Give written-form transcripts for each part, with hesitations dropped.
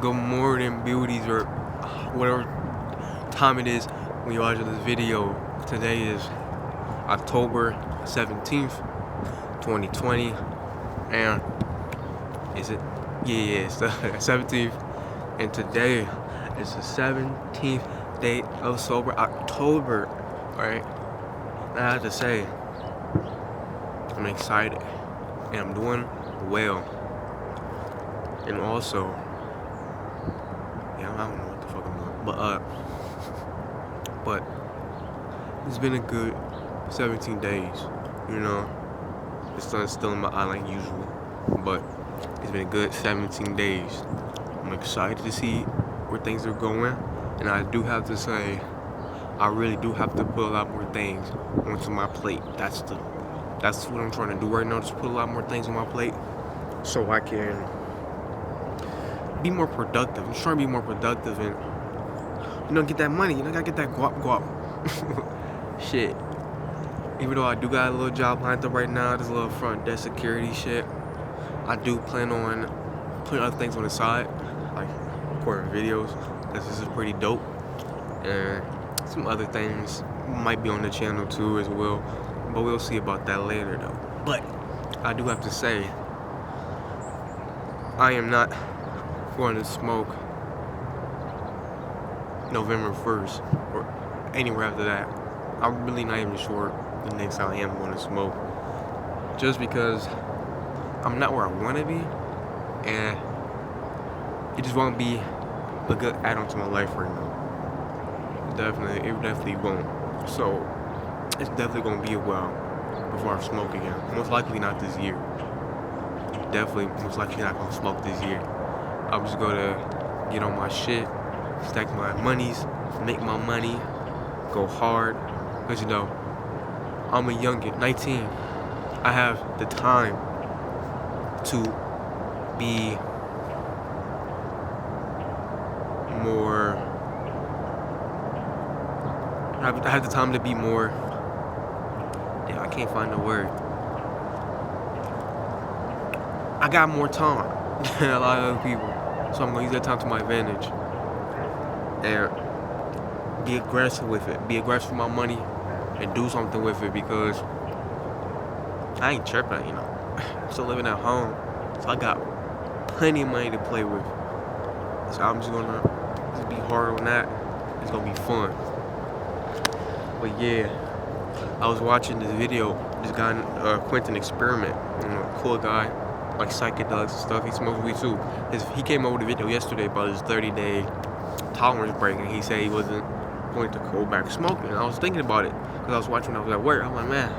good morning, beauties, or whatever time it is when you're watching this video. Today is October 17th, 2020, and is it? Yeah, it's the 17th, and today is the 17th day of sober October, right? And I have to say, I'm excited, and I'm doing well, and also, I don't know what the fuck I'm doing, but it's been a good 17 days, you know. The sun's still in my eye like usual, but it's been a good 17 days. I'm excited to see where things are going, and I do have to say, I really do have to put a lot more things onto my plate. That's what I'm trying to do right now, just put a lot more things on my plate so I can be more productive. I'm just trying to be more productive and, get that money. I gotta get that guap. Shit. Even though I do got a little job lined up right now, this little front desk security shit, I do plan on putting other things on the side, like recording videos, because this is pretty dope. And some other things might be on the channel too as well, but we'll see about that later though. But I do have to say, I am not going to smoke November 1st or anywhere after that. I'm really not even sure the next time I am going to smoke, just because I'm not where I want to be, and it just won't be a good add-on to my life right now. It definitely won't. So it's definitely gonna be a while before I smoke again. Most likely not this year. Definitely most likely not gonna smoke this year. I'm just gonna get on my shit, stack my monies, make my money, go hard. Because I'm a youngin', 19. I have the time to be more. I have the time to be more. Yeah, I can't find the word. I got more time than a lot of other people, so I'm gonna use that time to my advantage and be aggressive with it. Be aggressive with my money and do something with it, because I ain't tripping. I'm still living at home, so I got plenty of money to play with. So I'm just gonna be hard on that. It's gonna be fun. But yeah, I was watching this video. This guy, Quentin Experiment, cool guy, like psychedelics and stuff. He smokes weed too. He came over with a video yesterday about his 30-day tolerance break, and he said he wasn't going to go back smoking. And I was thinking about it because I was watching when I was at work. I'm like, man,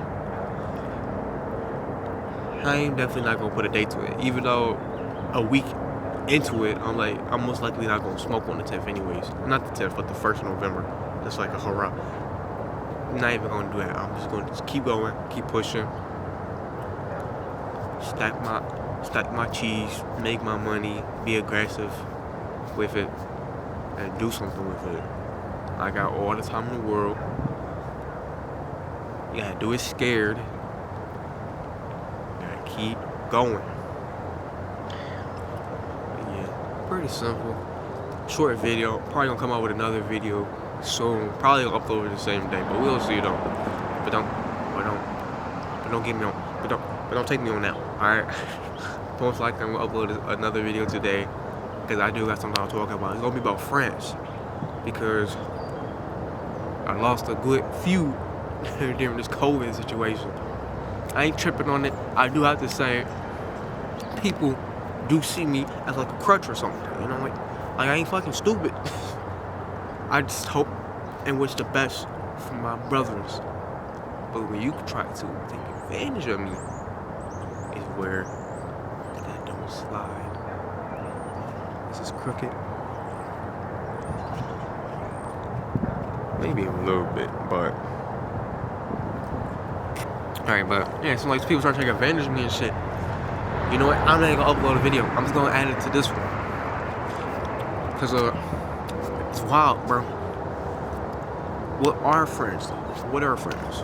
I ain't definitely not gonna put a date to it. Even though a week into it, I'm like, I'm most likely not gonna smoke on the 10th anyways. Not the 10th, but the 1st of November. That's like a hurrah. I'm not even gonna do that. I'm just gonna keep going, keep pushing, stack my cheese, make my money, be aggressive with it, and do something with it. I got all the time in the world. You gotta do it scared. You gotta keep going. But yeah, pretty simple. Short video. Probably gonna come out with another video soon. Probably gonna upload it the same day, but we'll see though. But don't get me on. But don't take me on that. Alright. Most likely I'm gonna upload another video today, because I do got something I'll talk about. It's gonna be about friends, because I lost a good few during this COVID situation. I ain't tripping on it. I do have to say, people do see me as like a crutch or something. Like I ain't fucking stupid. I just hope and wish the best for my brothers. But when you try to take advantage of me, is where that don't slide. This is crooked. Maybe a little bit, but alright, but yeah, so like people trying to take advantage of me and shit. You know what? I'm not even gonna upload a video. I'm just gonna add it to this one. Cause it's wild, bro. What are friends though? What are friends?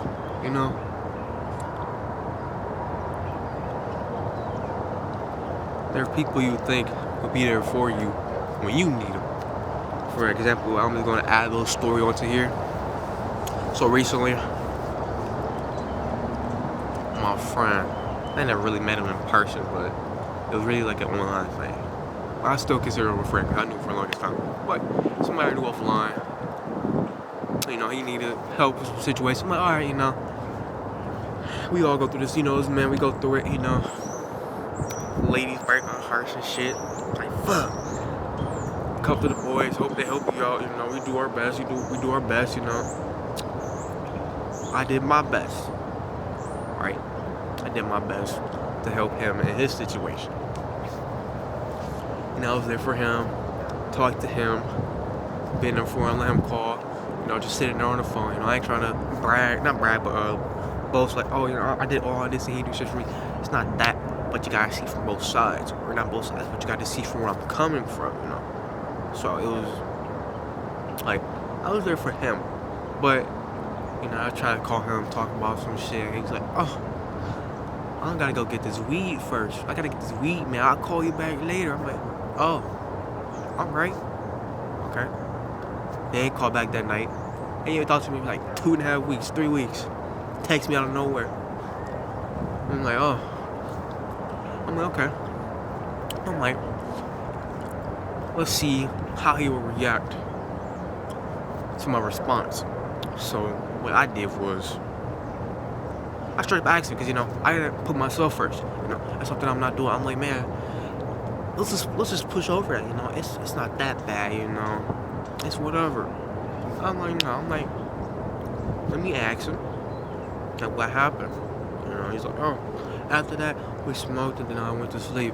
There are people you think will be there for you when you need them. For example, I'm just gonna add a little story onto here. So recently, my friend, I never really met him in person, but it was really like an online thing. I still consider him a friend because I knew him for the longest time. But somebody I knew offline, you know, he needed help with some situation. I'm like, alright, you know, we all go through this, you know, as men, we go through it, you know. Ladies break our hearts and shit. Like, fuck. Come to the boys, hope they help you out, you know, we do our best, we do our best, you know. I did my best, right? I did my best to help him in his situation. And I was there for him, talked to him, been there for him, let him call, you know, just sitting there on the phone, you know, I ain't trying to not brag, but boast like, oh, you know, I did all this and he do shit for me. It's not that, but you gotta see from both sides, or not both sides, but you gotta see from where I'm coming from, you know. So it was like, I was there for him, but, you know, I tried to call him, talk about some shit, and he's like, oh, I gotta go get this weed first. I gotta get this weed, man. I'll call you back later. I'm like, oh, alright, okay. They ain't called back that night. They even talked to me for like 2.5 weeks, 3 weeks. Text me out of nowhere. I'm like, oh. I'm like, okay. I'm like, let's see how he will react to my response. So what I did was, I straight up asked him, because, you know, I gotta put myself first. You know, that's something I'm not doing. I'm like, man, let's just push over it. You know, it's not that bad. You know, it's whatever. I'm like, no, let me ask him, like, what happened. You know, he's like, oh, after that we smoked and then I went to sleep.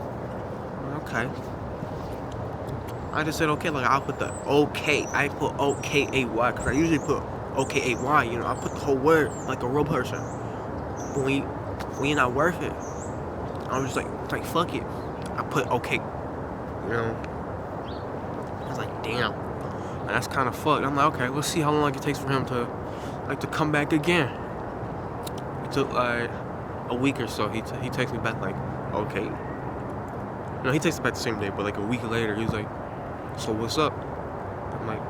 Okay. I just said okay, like I'll put the okay. I put OKAY because I usually put OKAY. You know, I put the whole word like a real person. When you're not worth it, I was just like fuck it. I put okay. You know, I was like, damn, man, that's kind of fucked. I'm like, okay, let's see how long it takes for him to come back again. It took like a week or so. He texted me back like, okay. You know, he texted back the same day, but like a week later, he was like, so what's up? I'm like,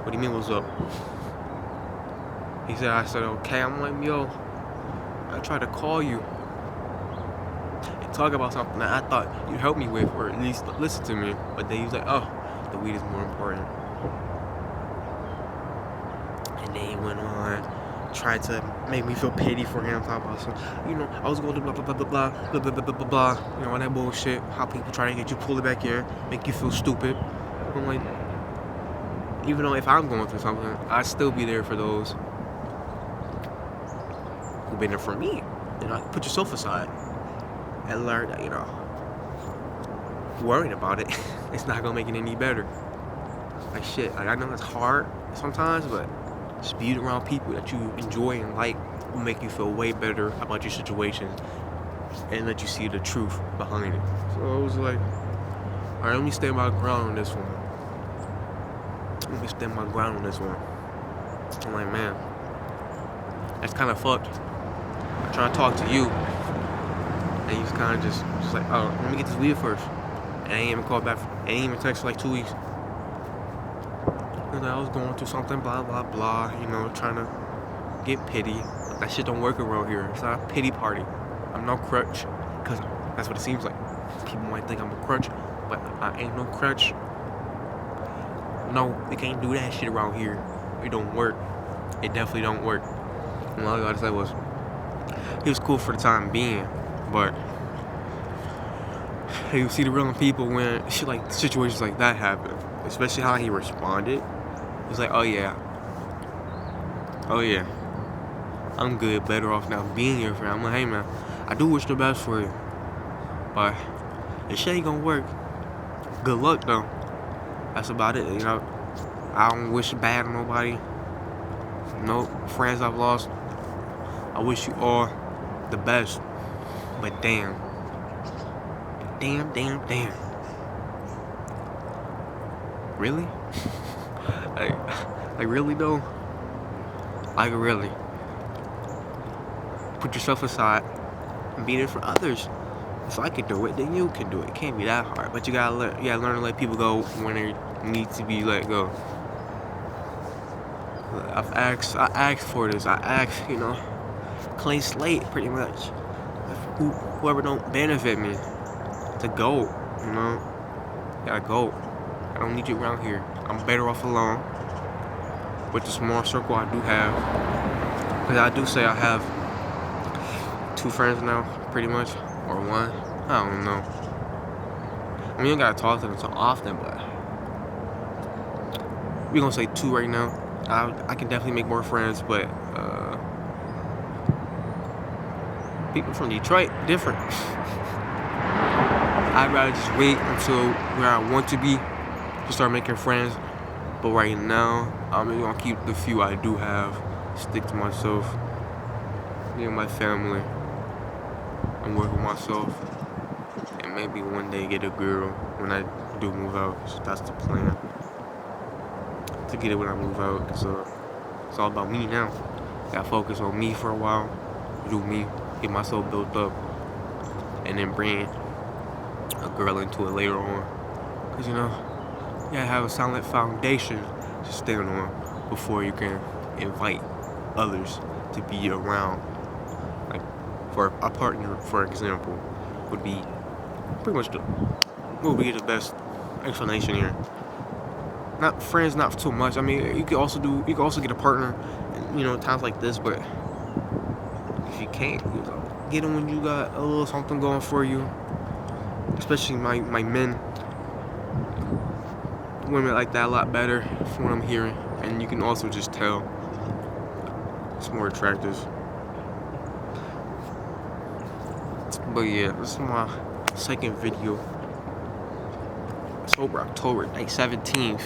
what do you mean what's up? He said, I said, okay. I'm like, yo, I tried to call you and talk about something that I thought you'd help me with, or at least listen to me. But then he was like, oh, the weed is more important. And then he went on, tried to make me feel pity for him, talk about some, you know, I was going to blah, blah, blah, blah, blah, blah, blah, blah, blah, blah, you know, all that bullshit, how people try to get you pull it back in, make you feel stupid. I'm like, even though if I'm going through something, I'd still be there for those who've been there for me. You know, put yourself aside and learn that, you know, worrying about it, it's not gonna make it any better. Like shit, like I know it's hard sometimes, but just being around people that you enjoy and like will make you feel way better about your situation and let you see the truth behind it. So I was like, alright, let me stand my ground on this one. I'm like, man, that's kind of fucked. I'm trying to talk to you, and you just kind of just like, oh, let me get this weed first. And I ain't even called back. I ain't even text for like 2 weeks. And I was going through something, blah blah blah. You know, trying to get pity. But that shit don't work around here. It's not a pity party. I'm no crutch, cause that's what it seems like. People might think I'm a crutch, but I ain't no crutch. No, they can't do that shit around here. It don't work. It definitely don't work. And all I gotta say was, he was cool for the time being, but you see the real people when shit like situations like that happen, especially how he responded. It's like, oh yeah, I'm good, better off now being your friend. I'm like, hey man, I do wish the best for you, but this shit ain't gonna work. Good luck though. That's about it, you know. I don't wish bad on nobody. No friends I've lost. I wish you all the best. But damn. Really? like really though? Like really? Put yourself aside and be there for others. if I could do it, then you can do it. It can't be that hard. But you gotta learn to let people go when they need to be let go. I asked for this. I asked, clean slate, pretty much. Whoever don't benefit me, to go, gotta go. I don't need you around here. I'm better off alone with the small circle I do have. Because I do say I have 2 friends now, pretty much, or 1. I don't know. I mean, you gotta talk to them so often, but we're gonna say 2 right now. I can definitely make more friends, but people from Detroit, different. I'd rather just wait until where I want to be to start making friends. But right now, I'm just gonna keep the few I do have, stick to myself, me and my family, and work with myself, and maybe one day get a girl when I do move out. So that's the plan, to get it when I move out. So it's all about me now. Gotta focus on me for a while, do me, get myself built up, and then bring a girl into it later on. Cause you gotta have a solid foundation to stand on before you can invite others to be around. Like, for a partner, for example, would be pretty much what would be the best explanation here. Not friends, not too much. I mean, you could also get a partner, times like this. But if you can't, get them when you got a little something going for you. Especially my men. Women like that a lot better from what I'm hearing, and you can also just tell it's more attractive. But yeah, this is my second video. Sober October, like 17th.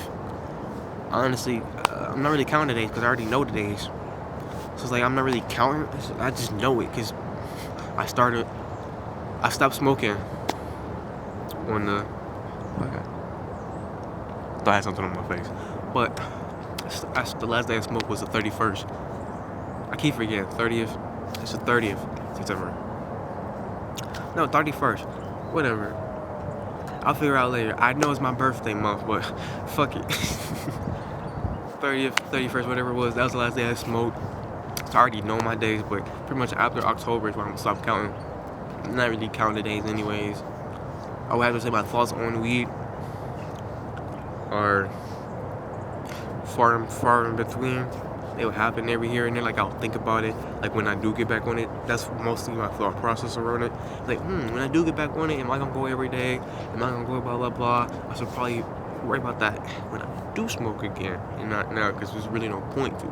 Honestly, I'm not really counting the days because I already know the days. So it's like I'm not really counting. I just know it because I stopped smoking on the. Okay. I had something on my face, but the last day I smoked was the 31st. I keep forgetting 30th. It's the 30th September. No, 31st. Whatever. I'll figure out later. I know it's my birthday month, but fuck it. 30th, 31st, whatever it was. That was the last day I smoked. So I already know my days, but pretty much after October is when I'm gonna stop counting. I'm not really counting the days anyways. I would have to say my thoughts on weed are far in between. They will happen every here and there. Like, I'll think about it. Like, when I do get back on it, that's mostly my thought process around it. Like, when I do get back on it, am I gonna go every day? Am I gonna go blah blah blah? I should probably worry about that when I do smoke again, and not now, because there's really no point to.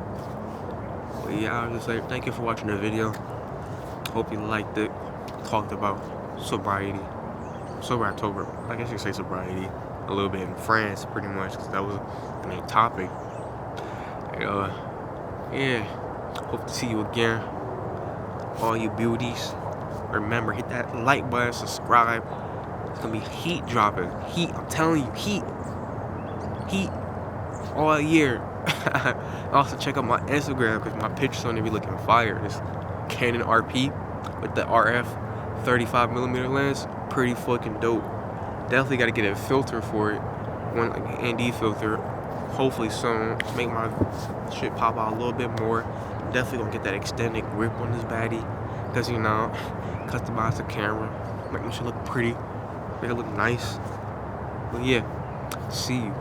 But yeah, I was just like, thank you for watching the video. Hope you liked it. Talked about sobriety, sober October. I guess you could say sobriety a little bit in France, pretty much, because that was the main topic. Yeah, hope to see you again, all you beauties. Remember, hit that like button, subscribe. It's gonna be heat dropping. Heat, I'm telling you, heat all year. Also check out my Instagram, because my pictures on there be looking fire. This Canon RP with the RF 35mm lens, pretty fucking dope. Definitely gotta get a filter for it, one like an ND filter. Hopefully soon, make my shit pop out a little bit more. Definitely gonna get that extended grip on this baddie, because customize the camera, make my shit look pretty, make it look nice. But yeah, see you.